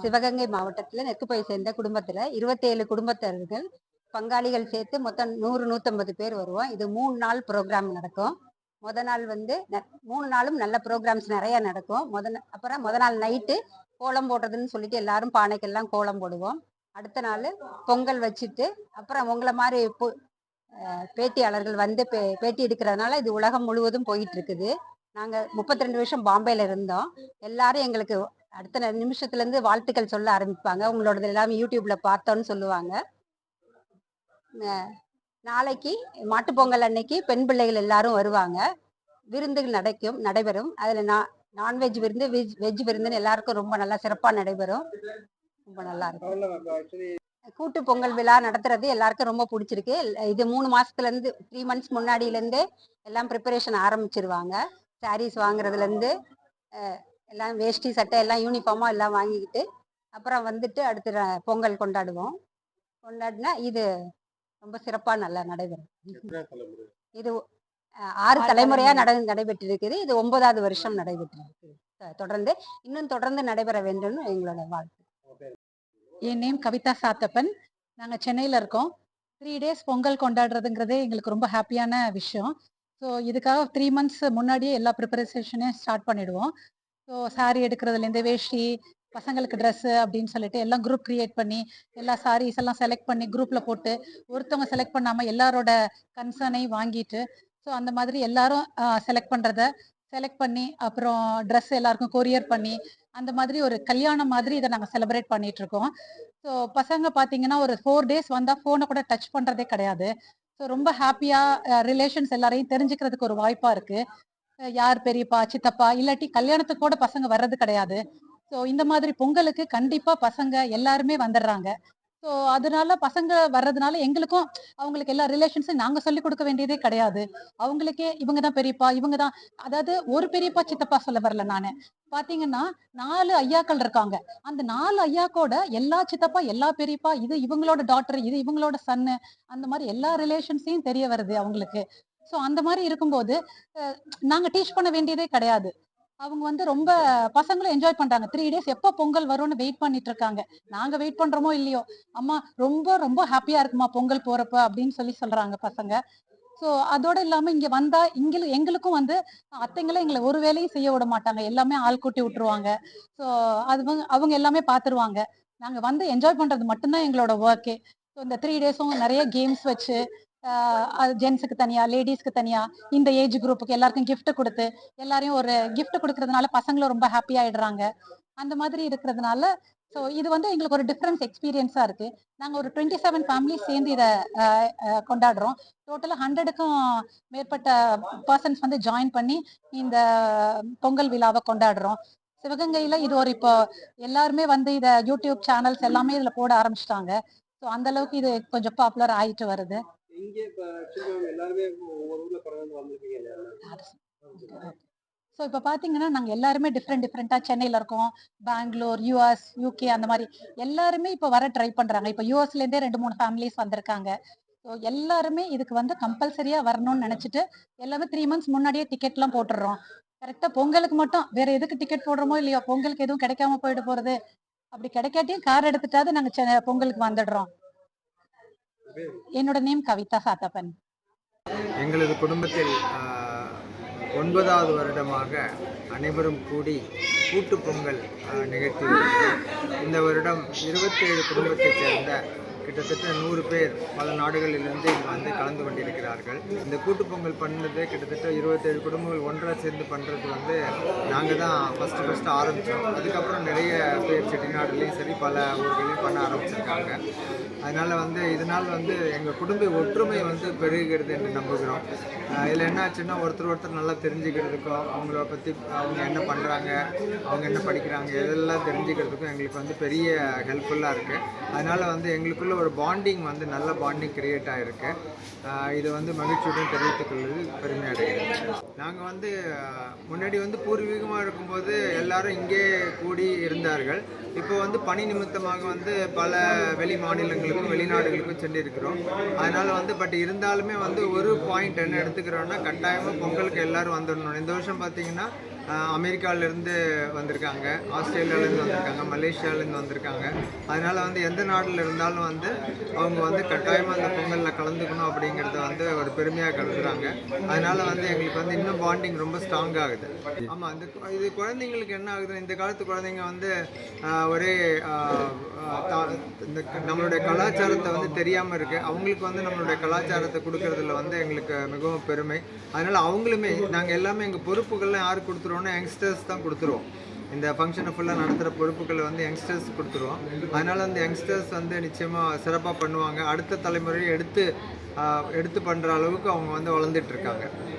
சிவகங்கை மாவட்டத்தில் நெற்குப்பை சேர்ந்த குடும்பத்தில் 27 குடும்பத்தினர்கள் பங்காளிகள் சேர்த்து மொத்தம் 100-150 பேர் வருவோம். இது 3 நாள் ப்ரோக்ராம் நடக்கும். நாள் 3 நாளும் நல்ல ப்ரோக்ராம்ஸ் நிறைய நடக்கும். அப்புறம் நாள் நைட்டு கோலம் போடுறதுன்னு சொல்லிட்டு எல்லாரும் பானைக்கெல்லாம் கோலம் போடுவோம். அடுத்த நாள் பொங்கல் வச்சுட்டு அப்புறம் உங்களை மாதிரி பேட்டியாளர்கள் வந்து பேட்டி எடுக்கிறதுனால இது உலகம் முழுவதும் போயிட்டு இருக்குது. நாங்கள் 32 வருஷம் பாம்பேல இருந்தோம். எல்லாரும் எங்களுக்கு அடுத்த நிமிஷத்துல இருந்து வாழ்த்துக்கள் சொல்ல ஆரம்பிப்பாங்க. உங்களோடது எல்லாமே யூடியூப்ல பார்த்தோன்னு சொல்லுவாங்க. நாளைக்கு மாட்டுப்பொங்கல் அன்னைக்கு பெண் பிள்ளைகள் எல்லாரும் வருவாங்க. விருந்துகள் நடைபெறும். அதுல நான்வெஜ் விருந்து, வெஜ் விருந்துன்னு எல்லாருக்கும் ரொம்ப நல்லா சிறப்பா நடைபெறும். ரொம்ப நல்லா இருக்கும். கூட்டு பொங்கல் விழா நடத்துறது எல்லாருக்கும் ரொம்ப பிடிச்சிருக்கு. இது 3 மாசத்துல இருந்து 3 months முன்னாடியில இருந்து எல்லாம் ப்ரிப்பரேஷன் ஆரம்பிச்சிருவாங்க. சாரீஸ் வாங்குறதுல இருந்து எல்லாம் வேஷ்டி சட்டை எல்லாம் யூனிஃபார்மா எல்லாம் வாங்கிக்கிட்டு அப்புறம் வந்துட்டு அடுத்து பொங்கல் கொண்டாடினா இது ரொம்ப சிறப்பா நல்லா நடைபெறும். இது 6 தலைமுறையா நடைபெற்று இருக்குது. இது 9வது வருஷம் நடைபெற்று இருக்கு. தொடர்ந்து நடைபெற வேண்டும் எங்களோட வாழ்த்து. என் நேம் கவிதா சாத்தப்பன். நாங்கள் சென்னையில் இருக்கோம். 3 days பொங்கல் கொண்டாடுறதுங்கிறதே எங்களுக்கு ரொம்ப ஹாப்பியான விஷயம். ஸோ இதுக்காக 3 months முன்னாடியே எல்லா ப்ரிப்பரேஷனையும் ஸ்டார்ட் பண்ணிடுவோம். ஸோ சாரீ எடுக்கிறதுலேருந்து வேஷ்டி, பசங்களுக்கு ட்ரெஸ்ஸு அப்படின்னு சொல்லிட்டு எல்லாம் குரூப் கிரியேட் பண்ணி எல்லா சாரீஸ் எல்லாம் செலக்ட் பண்ணி குரூப்பில் போட்டு ஒருத்தவங்க செலக்ட் பண்ணாமல் எல்லாரோட கன்சர்னையும் வாங்கிட்டு ஸோ அந்த மாதிரி எல்லாரும் செலக்ட் பண்ணி அப்புறம் ட்ரெஸ் எல்லாருக்கும் கொரியர் பண்ணி அந்த மாதிரி ஒரு கல்யாணம் மாதிரி இதை நாங்கள் செலிப்ரேட் பண்ணிட்டு இருக்கோம். ஸோ பசங்க பார்த்தீங்கன்னா ஒரு 4 days வந்தால் ஃபோனை கூட டச் பண்ணுறதே கிடையாது. ஸோ ரொம்ப ஹாப்பியாக ரிலேஷன்ஸ் எல்லாரையும் தெரிஞ்சுக்கிறதுக்கு ஒரு வாய்ப்பாக இருக்குது. யார் பெரியப்பா சித்தப்பா இல்லாட்டி கல்யாணத்துக்கு கூட பசங்க வர்றது கிடையாது. ஸோ இந்த மாதிரி பொங்கலுக்கு கண்டிப்பா பசங்க எல்லாருமே வந்துடுறாங்க. ஸோ அதனால பசங்க வர்றதுனால எங்களுக்கும் அவங்களுக்கு எல்லா ரிலேஷன்ஸும் நாங்க சொல்லிக் கொடுக்க வேண்டியதே கிடையாது. அவங்களுக்கே இவங்க தான் பெரியப்பா, இவங்க தான், அதாவது ஒரு பெரியப்பா சித்தப்பா சொல்ல வரல நானு. பாத்தீங்கன்னா 4 ஐயாக்கள் இருக்காங்க. அந்த 4 ஐயாக்கோட எல்லா சித்தப்பா எல்லா பெரியப்பா, இது இவங்களோட டாட்டர், இது இவங்களோட சன்னு, அந்த மாதிரி எல்லா ரிலேஷன்ஸையும் தெரிய வருது அவங்களுக்கு. ஸோ அந்த மாதிரி இருக்கும்போது நாங்க டீச் பண்ண வேண்டியதே கிடையாது. அவங்க வந்து ரொம்ப பசங்களும் என்ஜாய் பண்றாங்க. 3 days எப்போ பொங்கல் வரும்னு வெயிட் பண்ணிட்டு இருக்காங்க. நாங்க வெயிட் பண்றோமோ இல்லையோ, அம்மா ரொம்ப ரொம்ப ஹாப்பியா இருக்குமா பொங்கல் போறப்ப அப்படின்னு சொல்றாங்க பசங்க. ஸோ அதோட இல்லாம இங்க வந்தா எங்களுக்கும் வந்து அத்தைங்களும் எங்களை ஒரு வேலையும் செய்ய விட மாட்டாங்க. எல்லாமே ஆள் கூட்டி விட்டுருவாங்க. ஸோ அவங்க எல்லாமே பாத்துருவாங்க. நாங்க வந்து என்ஜாய் பண்றது மட்டும்தான் எங்களோட ஒர்க்கே. ஸோ இந்த 3 days நிறைய கேம்ஸ் வச்சு ஜென்ஸுக்கு தனியா, லேடிஸ்க்கு தனியா, இந்த ஏஜ் குரூப்புக்கு எல்லாருக்கும் கிஃப்ட் கொடுத்து எல்லாரையும் ஒரு கிஃப்ட் கொடுக்கறதுனால பசங்களும் ரொம்ப ஹாப்பி ஆயிடுறாங்க. அந்த மாதிரி இருக்கிறதுனால ஸோ இது வந்து எங்களுக்கு ஒரு டிஃப்ரென்ஸ் எக்ஸ்பீரியன்ஸா இருக்கு. நாங்கள் ஒரு 27 ஃபேமிலிஸ் சேர்ந்து இதை கொண்டாடுறோம். டோட்டலாக 100க்கும் மேற்பட்ட பர்சன்ஸ் வந்து ஜாயின் பண்ணி இந்த பொங்கல் விழாவை கொண்டாடுறோம். சிவகங்கையில இது ஒரு இப்போ எல்லாருமே வந்து இதை யூடியூப் சேனல்ஸ் எல்லாமே இதுல போட ஆரம்பிச்சிட்டாங்க. ஸோ அந்த அளவுக்கு இது கொஞ்சம் பாப்புலர் ஆயிட்டு வருது. ஸோ இப்போ பார்த்தீங்கன்னா நாங்கள் எல்லாருமே டிஃப்ரெண்ட்டாக சென்னையில் இருக்கோம், பெங்களூர், யூஎஸ், யூகே, அந்த மாதிரி எல்லாருமே இப்போ வர ட்ரை பண்ணுறாங்க. இப்போ யூஎஸ்லேருந்தே 2-3 ஃபேமிலிஸ் வந்திருக்காங்க. ஸோ எல்லாருமே இதுக்கு வந்து கம்பல்சரியாக வரணும்னு நினச்சிட்டு எல்லாமே 3 months முன்னாடியே டிக்கெட்லாம் போட்டுடுறோம். கரெக்டாக பொங்கலுக்கு மட்டும் வேற எதுக்கு டிக்கெட் போடுறோமோ இல்லையோ, பொங்கலுக்கு எதுவும் கிடைக்காம போயிட்டு போகிறது, அப்படி கிடைக்காட்டியும் கார் எடுத்துட்டாவது நாங்கள் பொங்கலுக்கு வந்துடுறோம். என்னோட நேம் கவிதா சாத்தப்பன். எங்களது குடும்பத்தில் 9வது வருடமாக அனைவரும் கூடி கூட்டு பொங்கல் நிகழ்த்தி இந்த வருடம் 27 குடும்பத்தைச் சேர்ந்த கிட்டத்தட்ட 100 பேர் பல நாடுகளிலிருந்து இங்கே வந்து கலந்து கொண்டிருக்கிறார்கள். இந்த கூட்டு பொங்கல் பண்ணது கிட்டத்தட்ட 27 குடும்பங்கள் ஒன்றாக சேர்ந்து பண்ணுறது வந்து நாங்கள் தான் ஃபஸ்ட்டு ஆரம்பித்தோம். அதுக்கப்புறம் நிறைய பேர் செட்டிநாடுலேயும் சரி பல ஊர்களையும் பண்ண ஆரம்பிச்சிருக்காங்க. அதனால் வந்து இதனால் வந்து எங்கள் குடும்ப ஒற்றுமை வந்து பெருகிறது என்று நம்புகிறோம். இதில் என்ன ஆச்சுன்னா ஒருத்தர் நல்லா தெரிஞ்சுக்கிறதுக்கும், அவங்கள பற்றி அவங்க என்ன பண்ணுறாங்க, அவங்க என்ன படிக்கிறாங்க, இதெல்லாம் தெரிஞ்சுக்கிறதுக்கும் எங்களுக்கு வந்து பெரிய ஹெல்ப்ஃபுல்லாக இருக்குது. அதனால் வந்து எங்களுக்குள்ள ஒரு பாண்டிங் வந்து நல்ல பாண்டிங் கிரியேட் ஆகிருக்கு. இது வந்து மகிழ்ச்சியுடன் தெரிவித்துக் கொள்வது பெருமை அடைகிறது. நாங்கள் வந்து முன்னாடி வந்து பூர்வீகமாக இருக்கும்போது எல்லாரும் இங்கே கூடி இருந்தார்கள். இப்போ வந்து பணி நிமித்தமாக வந்து பல வெளி மாநிலங்களுக்கும் வெளிநாடுகளுக்கும் சென்று இருக்கிறோம். அதனால் வந்து இருந்தாலுமே வந்து ஒரு பாயிண்ட் என்ன எடுத்துக்கிறோன்னா, கட்டாயமாக பொங்கலுக்கு எல்லோரும் வந்துடணும். இந்த வருஷம் பார்த்திங்கன்னா அமெரிக்காவிலேருந்து வந்திருக்காங்க, ஆஸ்திரேலியாவிலேருந்து வந்திருக்காங்க, மலேசியாவிலேருந்து வந்திருக்காங்க. அதனால் வந்து எந்த நாட்டில் இருந்தாலும் வந்து அவங்க வந்து கட்டாயமாக அந்த பொங்கலில் கலந்துக்கணும் அப்படிங்கிறத வந்து ஒரு பெருமையாக கருதுகிறாங்க. அதனால் வந்து எங்களுக்கு வந்து இன்னும் பாண்டிங் ரொம்ப ஸ்ட்ராங் ஆகுது. ஆமாம், இது குழந்தைங்களுக்கு என்ன ஆகுதுன்னா, இந்த காலத்து குழந்தைங்க வந்து ஒரே இந்த நம்மளுடைய கலாச்சாரத்தை வந்து தெரியாமல் இருக்குது. அவங்களுக்கு வந்து நம்மளுடைய கலாச்சாரத்தை கொடுக்கறதுல வந்து எங்களுக்கு மிகவும் பெருமை. அதனால் அவங்களுமே நாங்கள் எல்லாமே எங்கள் பொறுப்புகள்லாம் யாருக்கு கொடுத்துருவோம்னா யங்ஸ்டர்ஸ் தான் கொடுத்துருவோம். இந்த ஃபங்க்ஷனை ஃபுல்லாக நடத்துகிற பொறுப்புகளை வந்து யங்ஸ்டர்ஸ் கொடுத்துருவோம். அதனால் அந்த யங்ஸ்டர்ஸ் வந்து நிச்சயமாக சிறப்பாக பண்ணுவாங்க. அடுத்த தலைமுறையை எடுத்து பண்ணுற அளவுக்கு அவங்க வந்து வளர்ந்துட்டுருக்காங்க.